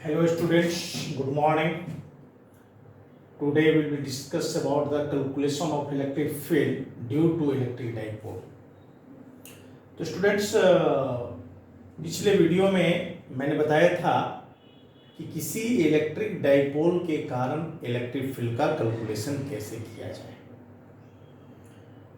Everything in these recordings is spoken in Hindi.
Hello students, good morning. Today we will discuss about the calculation of electric field due to electric dipole. तो स्टूडेंट्स पिछले वीडियो में मैंने बताया था कि किसी इलेक्ट्रिक डाइपोल के कारण इलेक्ट्रिक फील्ड का कैलकुलेशन कैसे किया जाए।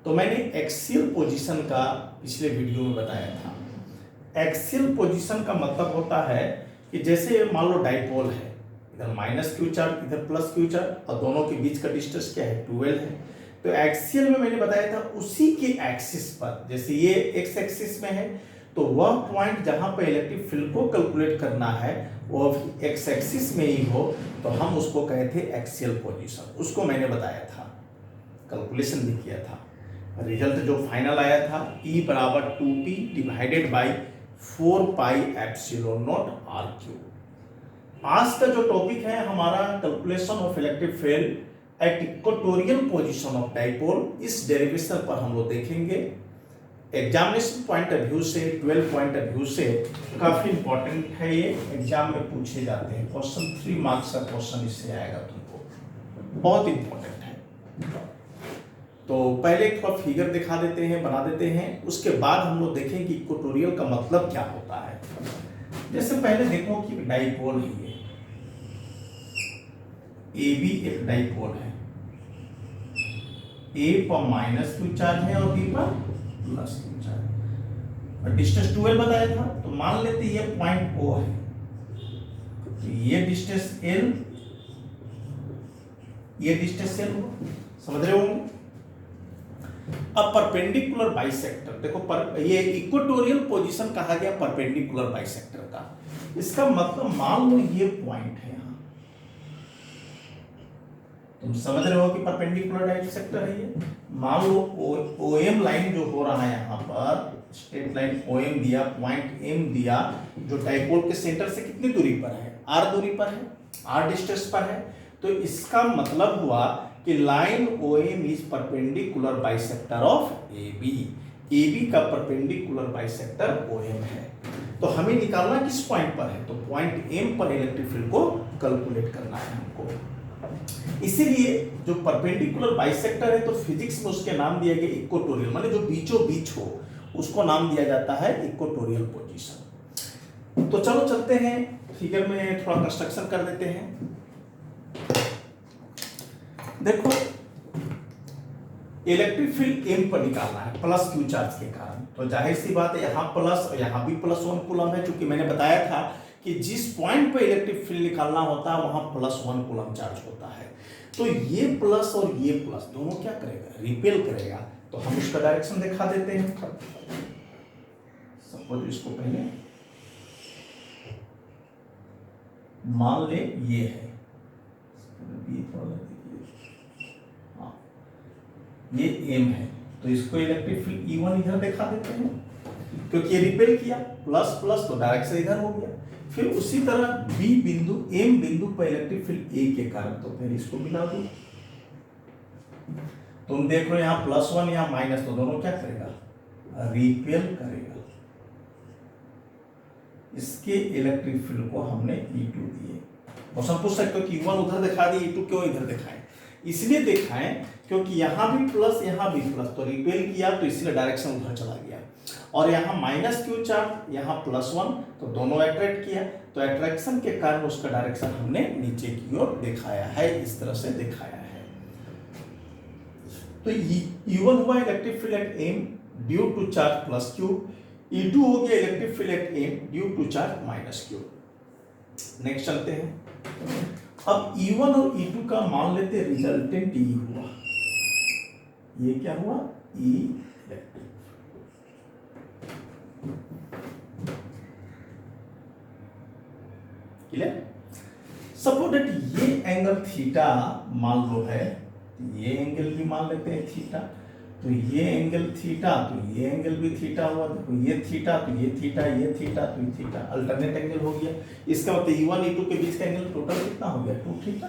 तो मैंने एक्सियल पोजीशन का पिछले वीडियो में बताया था। एक्सियल पोजीशन का मतलब होता है कि जैसे मान लो डाइपोल है, इधर माइनस क्यू चार्ज इधर प्लस क्यू चार्ज और दोनों के बीच का डिस्टेंस क्या है 12 है। तो एक्सियल में मैंने बताया था उसी के एक्सिस पर, जैसे ये एक्स एक्सिस में है तो वह पॉइंट जहां पर इलेक्ट्रिक फील्ड को कैलकुलेट करना है वो एक्स एक्सिस में ही हो तो हम उसको कहते हैं एक्सियल पोजीशन। उसको मैंने बताया था, कैलकुलेशन भी किया था। रिजल्ट जो फाइनल आया था E बराबर 2P divided by 4 pi epsilon naught R cube. आज का जो टॉपिक है हमारा calculation of electric field at equatorial position of dipole. इस डेरिवेशन पर हम लोग देखेंगे। एग्जामिनेशन पॉइंट ऑफ व्यू से, 12 पॉइंट ऑफ व्यू से काफी इंपॉर्टेंट है ये, एग्जाम में पूछे जाते हैं। क्वेश्चन 3 मार्क्स का क्वेश्चन इससे आएगा तुमको, बहुत इंपॉर्टेंट है। तो पहले थोड़ा फिगर दिखा देते हैं, बना देते हैं, उसके बाद हम लोग देखें कि इक्वेटोरियल का मतलब क्या होता है। जैसे पहले देखो कि डाइपोल है ये, ए बी एक डाइपोल है, ए पर माइनस क्यू चार्ज है और बी पर प्लस क्यू चार्ज और डिस्टेंस 12 बताया था। तो मान लेते ये पॉइंट ओ है, तो ये डिस्टेंस एल, ये डिस्टेंस एल, समझ रहे होंगे। अब परपेंडिकुलर बाइसेक्टर देखो, ये इक्वेटोरियल पोजीशन कहा गया परपेंडिकुलर बाइसेक्टर का। इसका मतलब मान लो ये पॉइंट है यहां, तुम समझ रहे हो कि परपेंडिकुलर बाइसेक्टर है ये। मान लो ओएम लाइन जो हो रहा है यहां पर, स्ट्रेट लाइन ओएम दिया, पॉइंट एम दिया, जो डाइपोल के सेंटर से कितनी दूरी पर है, आर दूरी पर है, आर डिस्टेंस पर है। तो इसका मतलब हुआ कि line OM is perpendicular bisector of AB। AB का परपेंडिकुलर बाइसेक्टर OM है। तो हमें निकालना किस पॉइंट पर है, तो पॉइंट M पर इलेक्ट्रिक फील्ड को कैलकुलेट करना है हमको। इसीलिए जो परपेंडिकुलर बाइसेक्टर है तो फिजिक्स में उसके नाम दिया गया इक्वेटोरियल, माने जो बीचों बीच हो उसको नाम दिया जाता है इक्वेटोरियल पोजीशन। तो चलो चलते हैं फिगर में, थोड़ा कंस्ट्रक्शन कर देते हैं। देखो इलेक्ट्रिक फील्ड एम पर निकालना है प्लस क्यू चार्ज के कारण, तो जाहिर सी बात है यहाँ प्लस और यहाँ भी +1 कूलम है, क्योंकि मैंने बताया था कि जिस पॉइंट पर इलेक्ट्रिक फील्ड निकालना होता है वहां +1 कूलम चार्ज होता है। तो ये प्लस और ये प्लस दोनों क्या करेगा, रिपेल करेगा। तो हम उसका डायरेक्शन दिखा देते हैं। सपोज इसको पहले मान ले ये है, ये एम है, तो इसको इलेक्ट्रिक फील्ड E1 इधर दिखा देते हैं, क्योंकि ये रिपेल किया प्लस प्लस तो डायरेक्शन इधर हो गया। फिर उसी तरह बी बिंदु, एम बिंदु पर इलेक्ट्रिक फील्ड ए के कारण, तो फिर इसको मिला दो। तुम देख रहे हो यहाँ +1 यहाँ माइनस, तो दोनों क्या करेगा, रिपेल करेगा। इसके इलेक्ट्रिक फील्ड को हमने E2 दिए। क्वेश्चन पूछ सकते हो कि E1 उधर दिखा दिए, E2 क्यों इधर दिखाएं। इसलिए दिखाएं क्योंकि यहां भी प्लस यहां भी प्लस, तो रिपेल किया तो इसलिए डायरेक्शन उधर चला गया। और यहां माइनस क्यू चार्ज, यहां +1, तो दोनों अट्रैक्ट किया, तो अट्रैक्शन के कारण उसका डायरेक्शन हमने नीचे की ओर दिखाया है, इस तरह से दिखाया है। तो E1 हुआ electric field at M due to charge plus Q, E2 हो गया electric field at M due to charge minus Q. Next चलते हैं। अब E1 और E2 का मान लेते रिजल्टेंट E हुआ, ये क्या हुआ, E electric. Clear. Suppose that ये एंगल थीटा मान लो है, ये एंगल भी मान लेते हैं थीटा, तो ये एंगल थीटा, तो ये एंगल भी थीटा हुआ। देखो ये थीटा, तो ये थीटा, ये थीटा, तो ये थीटा, अल्टरनेट एंगल हो गया। इसका मतलब E1 E2 के बीच का एंगल टोटल कितना हो गया, 2 थीटा।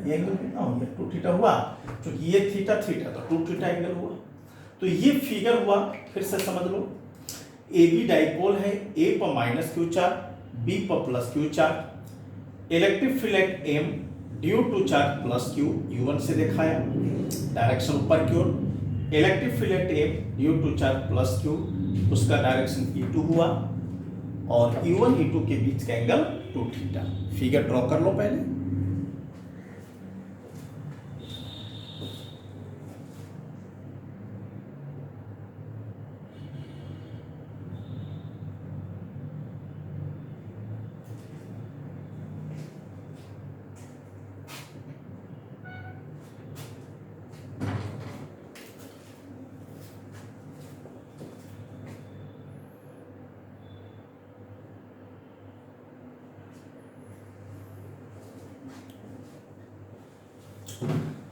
ये एंगल कितना हो गया, 2 थीटा हुआ, क्योंकि ये थीटा थीटा तो 2 थीटा एंगल हुआ। तो ये फिगर हुआ, फिर से समझ लो। ए बी डाइपोल है, ए पर माइनस क्यू चार्ज, बी पर plus Q charge, electric field at M due to charge plus Q, U1 से दिखाया डायरेक्शन ऊपर की ओर। Electric field at M due to charge plus Q, उसका डायरेक्शन E2 हुआ और U1 E2 के बीच का एंगल 2 थीटा। फिगर ड्रॉ कर लो पहले।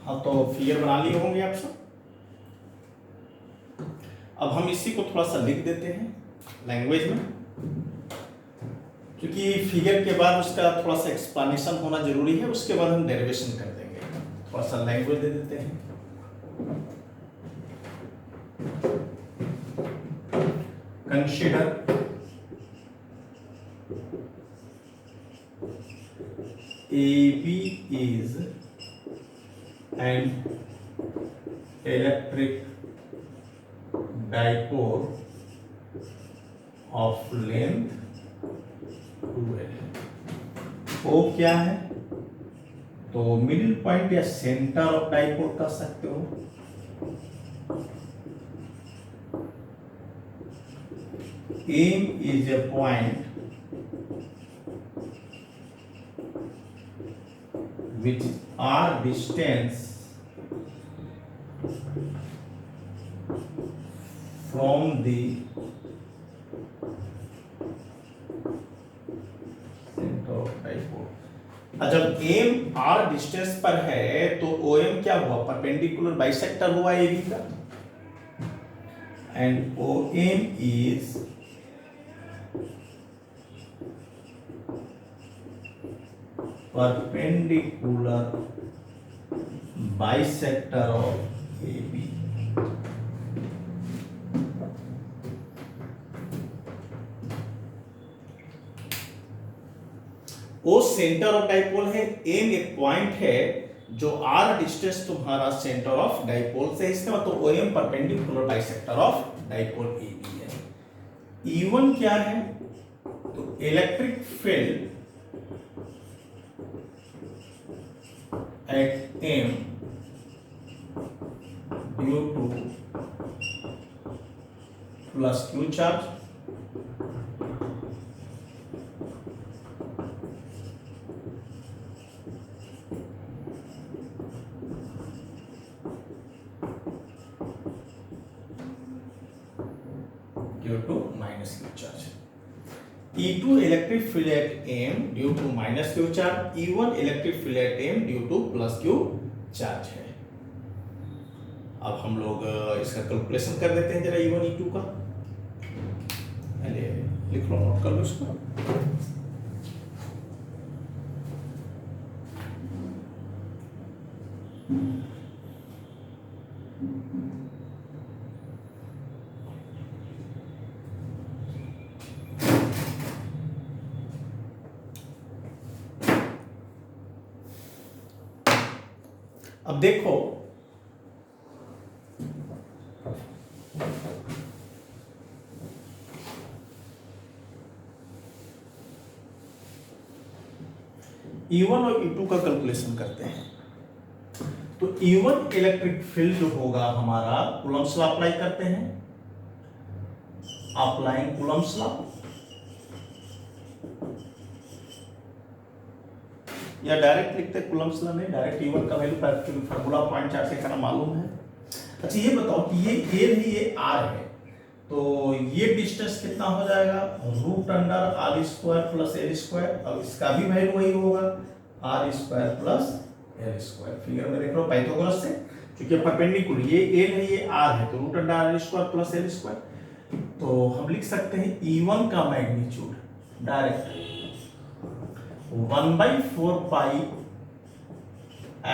हाँ, तो फिगर बना लिए होंगे आप सब। अब हम इसी को थोड़ा सा लिख देते हैं लैंग्वेज में, क्योंकि फिगर के बाद उसका थोड़ा सा एक्सप्लेनेशन होना जरूरी है, उसके बाद हम डेरिवेशन कर देंगे। थोड़ा सा लैंग्वेज दे देते हैं। Consider AB is an electric dipole of length 2L। O क्या है? तो मिडिल पॉइंट या सेंटर ऑफ डाइपोल कह सकते हो। M is a point which are distance from the center of dipole। जब M R डिस्टेंस पर है तो OM क्या हुआ? परपेंडिकुलर बाइसेक्टर हुआ AB का, and OM is perpendicular bisector of AB। वो सेंटर ऑफ डाइपोल है, एम एक पॉइंट है जो आर डिस्टेंस तुम्हारा सेंटर ऑफ डाइपोल से, इसका मतलब OM perpendicular bisector of dipole AB है। E1 क्या है? तो electric field at M due to plus Q charge due to minus Q charge। E2 electric field at M due to minus Q charge, E1 electric field at M due to plus Q charge है। अब हम लोग इसका कैलकुलेशन कर देते हैं जरा E1 E2 का। पहले लिख लो, नोट कर लो इसको। अब देखो E1 और E2 का कैलकुलेशन करते हैं। तो E1 इलेक्ट्रिक फील्ड जो होगा हमारा, कूलम्ब्स लॉ अप्लाई करते हैं। अप्लाइंग कूलम्ब्स लॉ या डायरेक्ट लिखते हैं कूलम्ब्स लॉ में, डायरेक्ट E1 का वैल्यू फार्मूला पॉइंट चार्ट से करना मालूम है। अच्छा ये बताओ कि ये A नहीं, ये R है, तो ये डिस्टेंस कितना हो जाएगा? Root under R square plus L square. अब इसका भी वैल्यू वही होगा, R square plus L square. Figure में देख लो पाइथागोरस से, क्योंकि परपेंडिकुलर ये A है ये R है, तो root under R square plus L square. तो हम लिख सकते हैं E1 का magnitude direct 1/4 pi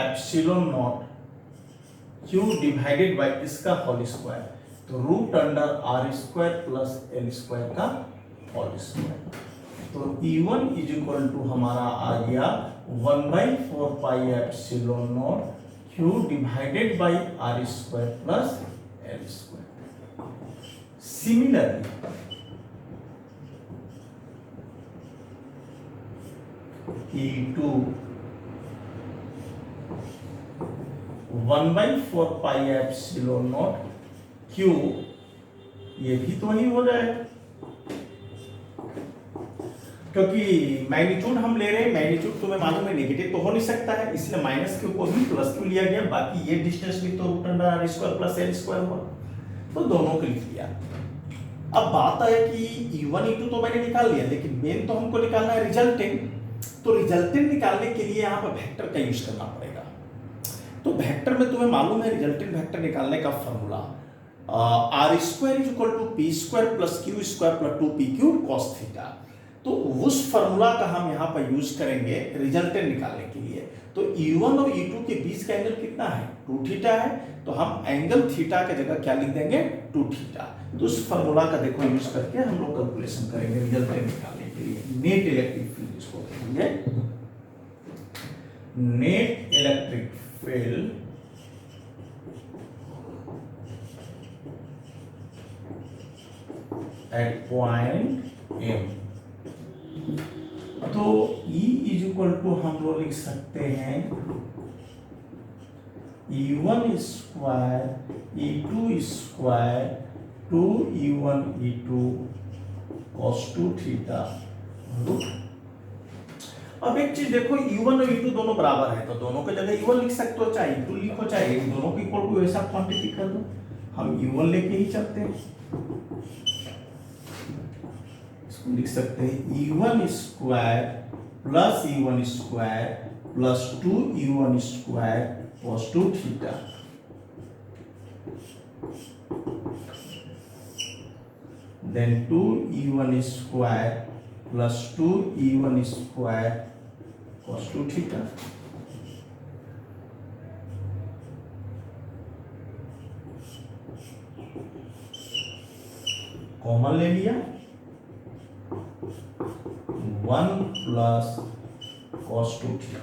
epsilon naught Q divided by इसका होल स्क्वायर, तो root under R square plus L square का होल स्क्वायर। तो E1 इज इक्वल टू हमारा आ गया 1/4 pi epsilon naught Q divided by R square plus L square. Similarly E2 1/4 pi epsilon naught Q, ये भी तो वही हो जाएगा क्योंकि मैग्नीट्यूड हम ले रहे हैं, मैग्नीट्यूड तुम्हें मालूम है नेगेटिव तो हो नहीं सकता है, इसलिए माइनस क्यू को भी प्लस क्यू लिया गया, बाकी ये डिस्टेंस भी तो root under R square plus L square हुआ, तो दोनों को लिख लिया। अब बात है कि E1 E2 तो मैंने निकाल लिया, लेकिन मेन तो हमको निकालना है रिजल्टेंट। तो रिजल्टेंट निकालने के लिए यहाँ पर वेक्टर का यूज करना पड़ेगा। तो वेक्टर में तुम्हें मालूम है रिजल्टेंट वेक्टर निकालने का formula R square is equal to P square plus Q square plus 2p cube cos theta. तो उस फॉर्मूला का हम यहाँ पर यूज करेंगे रिजल्टेंट निकालने के लिए। तो E1 और E2 के बीच का एंगल कितना है, 2 थीटा है, तो हम एंगल थीटा की जगह क्या लिख देंगे, 2 थीटा। तो उस फॉर्मूला का देखो यूज करके हम लोग कैलकुलेशन करेंगे रिजल्टेंट निकालने के लिए। नेट इलेक्ट्रिक फील्ड इसको कहेंगे, net electric field eight point M। तो E इज इक्वल टू हम लोग लिख सकते हैं E1 square E2 square 2E1 E2 cos 2 theta. अब एक चीज देखो, E1 और E2 दोनों बराबर है, तो दोनों की जगह E1 लिख सकते हो, चाहे E2 लिखो, चाहे दोनों की इक्वल कोई ऐसा क्वांटिटी कर दो। हम E1 लेके ही चलते हैं, लिख सकते हैं E1 square plus E1 square plus 2E1 square cos 2 theta. Then 2E1 square plus 2E1 square cos 2 theta. Common ले लिया, 1 प्लस cos 2 थीटा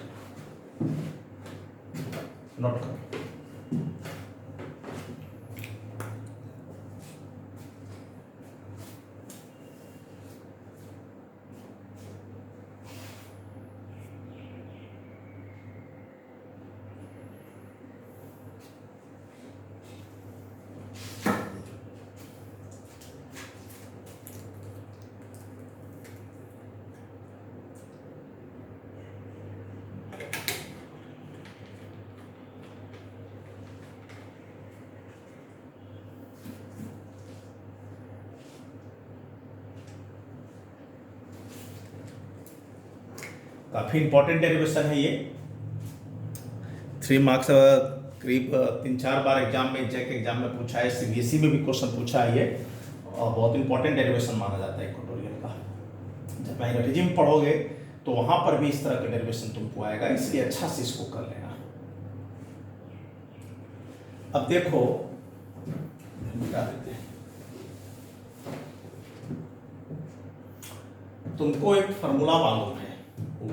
नॉट करो। काफी इंपॉर्टेंट डेरिवेशन है ये, 3 मार्क्स करीब 3-4 बार एग्जाम में, जैक एग्जाम में पूछा है, CBSE में भी क्वेश्चन पूछा है ये, और बहुत इंपॉर्टेंट डेरिवेशन माना जाता है इक्वेटोरियल का। जब मैग्नेटिज्म पढ़ोगे तो वहां पर भी इस तरह का डेरिवेशन तुमको आएगा, इसलिए अच्छा से इसको कर लेना। अब देखो मिटा देते हैं, तुमको एक फॉर्मूला मालूम है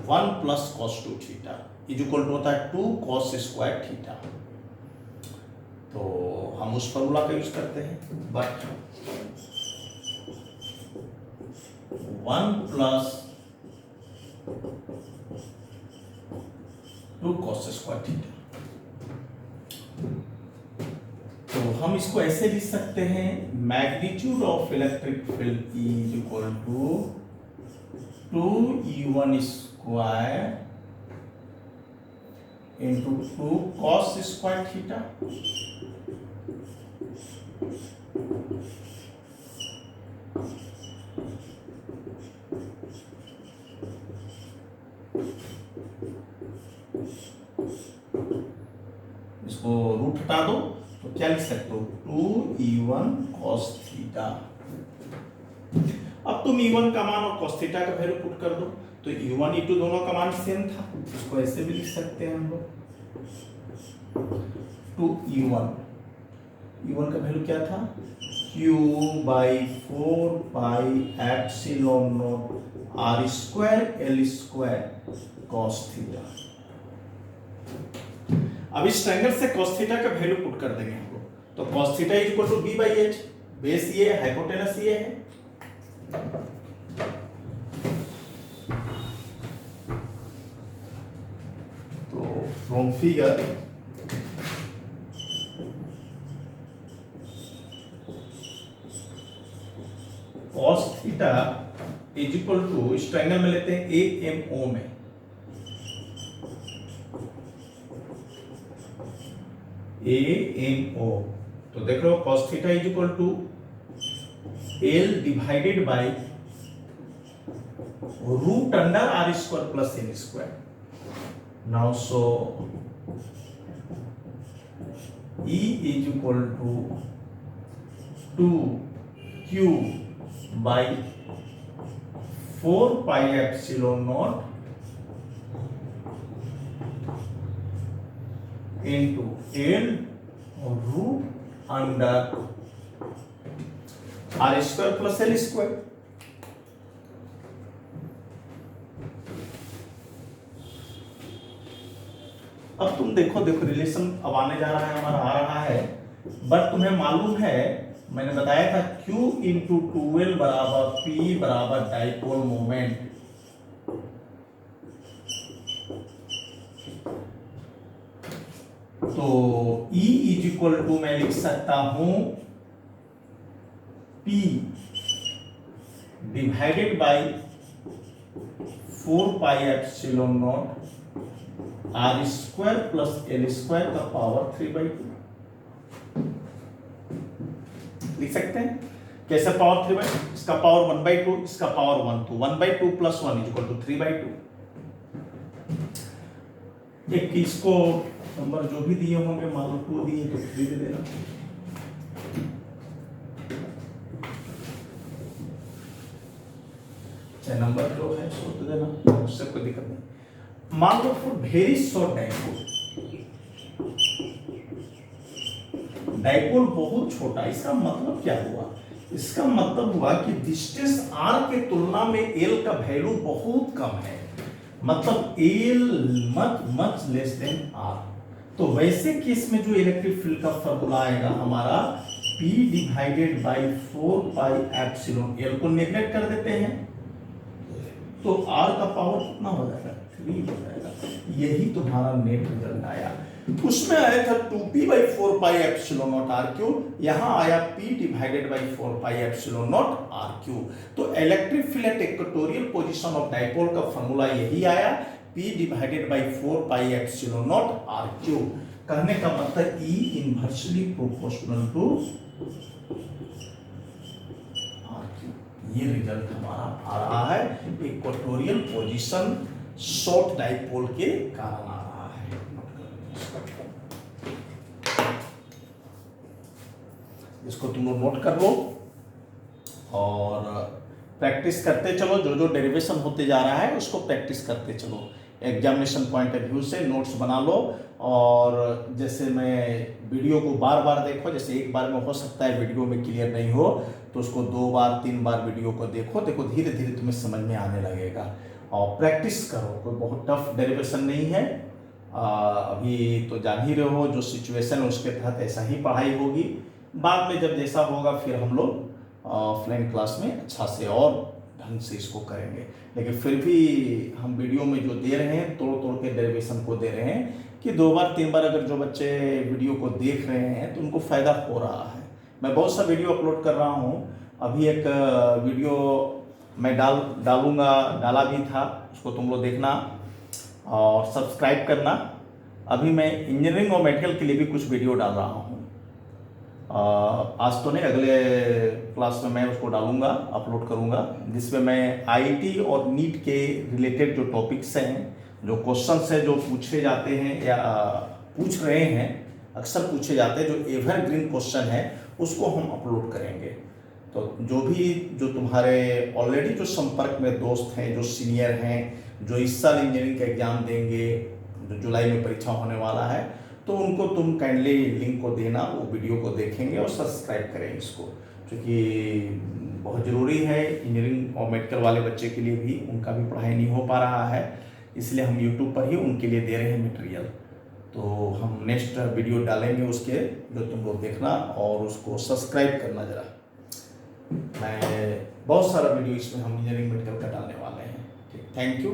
1 plus cos 2 theta is equal to होता है 2 cos स्क्वायर थीटा। तो हम उस फॉर्मूला का यूज करते हैं, but 1 plus 2 cos square theta. तो हम इसको ऐसे लिख सकते हैं, magnitude of electric field is equal to 2E1 square into 2 cos square theta. इसको रूट हटा दो तो क्या लिख सकते हो, 2E1 cos थीटा। अब तुम E1 का मान और cos थीटा का वैल्यू पुट कर दो, तो E1 E2 दोनों का मान सेम था, इसको ऐसे भी लिख सकते हैं हम लोग, 2E1 का वैल्यू क्या था Q by 4πε0 R square L square cos theta. अब इस ट्रायंगल से cos थीटा का वैल्यू पुट कर देंगे हम लोग, तो cos theta is equal to b by H, base ये है, हाइपोटेनस ये है, तो from figure cos theta is equal to, इस ट्रायंगल में लेते हैं ए एम ओ में, ए एम ओ, तो देख लो cos theta is equal to L divided by root under R square plus N square. Now so E is equal to 2q by 4πε0 into L root under R square plus L square. अब तुम देखो रिलेशन अब आने जा रहा है, हमारा आ रहा है, बट तुम्हें मालूम है, मैंने बताया था Q इंटू 2L बराबर P बराबर डाइपोल मोमेंट। तो E इज इक्वल टू मैं लिख सकता हूं P divided by 4πε0 R square plus L square का पावर 3/2 लिख सकते हैं। कैसे पावर 3/2? इसका पावर 1/2, इसका पावर 1, तो 1/2 प्लस 1 इज इक्वल टू 3/2। एक इसको नंबर जो भी दिए होंगे, मान लो 2 दिए तो 3 दे देना। चाहे नंबर जो है सो दे देना, उससे कोई दिक्कत नहीं। मान लो फॉर वेरी शॉर्ट डाइपोल बहुत छोटा, इसका मतलब क्या हुआ? इसका मतलब हुआ कि डिस्टेंस r के तुलना में l का वैल्यू बहुत कम है, मतलब l much less than r। तो वैसे केस में जो इलेक्ट्रिक फील्ड का फॉर्मूला आएगा हमारा P डिवाइडेड बाई 4πε, l को नेग्लेक्ट कर देते हैं तो r का पावर कितना हो जाएगा? 3 हो जाएगा। यही तुम्हारा नेट रिजल्ट आया। उसमें आया था 2p बाई 4πε0 r3, यहां आया p डिवाइडेड बाई 4πε0 r3। तो electric field at equatorial position of dipole का फॉर्मूला यही आया, p डिवाइडेड बाई 4πε0 r3। कहने का मतलब E inversely proportional to r3। ये रिजल्ट हमारा आ रहा है इक्वेटोरियल पोजीशन शॉर्ट डाइपोल के कारण आ रहा है। इसको तुम लोग नोट कर लो और प्रैक्टिस करते चलो। जो जो डेरिवेशन होते जा रहा है उसको प्रैक्टिस करते चलो। एग्जामिनेशन पॉइंट ऑफ व्यू से नोट्स बना लो, और जैसे मैं वीडियो को बार बार देखो, जैसे एक बार में हो सकता है वीडियो में क्लियर नहीं हो तो उसको 2 बार 3 बार वीडियो को देखो धीरे धीरे तुम्हें समझ में आने लगेगा। और प्रैक्टिस करो, कोई बहुत टफ डेरिवेशन नहीं है। अभी तो जान ही रहे हो जो सिचुएशन है उसके तहत ऐसा ही पढ़ाई होगी। बाद में जब जैसा होगा फिर हम लोग ऑफलाइन क्लास में अच्छा से और ढंग से इसको करेंगे। लेकिन फिर भी हम वीडियो में जो दे रहे हैं तोड़ के डेरिवेशन को दे रहे हैं कि 2 बार 3 बार अगर जो बच्चे वीडियो को देख रहे हैं तो उनको फ़ायदा हो रहा है। मैं बहुत सा वीडियो अपलोड कर रहा हूँ, अभी एक वीडियो मैं डाला भी था, उसको तुम लोग देखना और सब्सक्राइब करना। अभी मैं इंजीनियरिंग और मेडिकल के लिए भी कुछ वीडियो डाल रहा हूँ। आज तो नहीं, अगले क्लास में मैं उसको डालूंगा, अपलोड करूंगा, जिसमें मैं आईआईटी और नीट के रिलेटेड जो टॉपिक्स हैं, जो क्वेश्चंस हैं जो पूछे जाते हैं या पूछ रहे हैं, अक्सर पूछे जाते हैं, जो एवरग्रीन क्वेश्चन है उसको हम अपलोड करेंगे। तो जो तुम्हारे ऑलरेडी जो संपर्क में दोस्त हैं, जो सीनियर हैं, जो इस साल इंजीनियरिंग का एग्जाम देंगे, जो जुलाई में परीक्षा होने वाला है, तो उनको तुम काइंडली लिंक को देना, वो वीडियो को देखेंगे और सब्सक्राइब करें इसको। क्योंकि बहुत ज़रूरी है इंजीनियरिंग और मेडिकल वाले बच्चे के लिए भी, उनका भी पढ़ाई नहीं हो पा रहा है, इसलिए हम यूट्यूब पर ही उनके लिए दे रहे हैं मटेरियल। तो हम नेक्स्ट वीडियो डालेंगे उसके, जो तुम लोग देखना और उसको सब्सक्राइब करना ज़रा। मैं बहुत सारा वीडियो इसमें हम इंजीनियरिंग मेडिकल का डालने वाले हैं। ठीक, थैंक यू।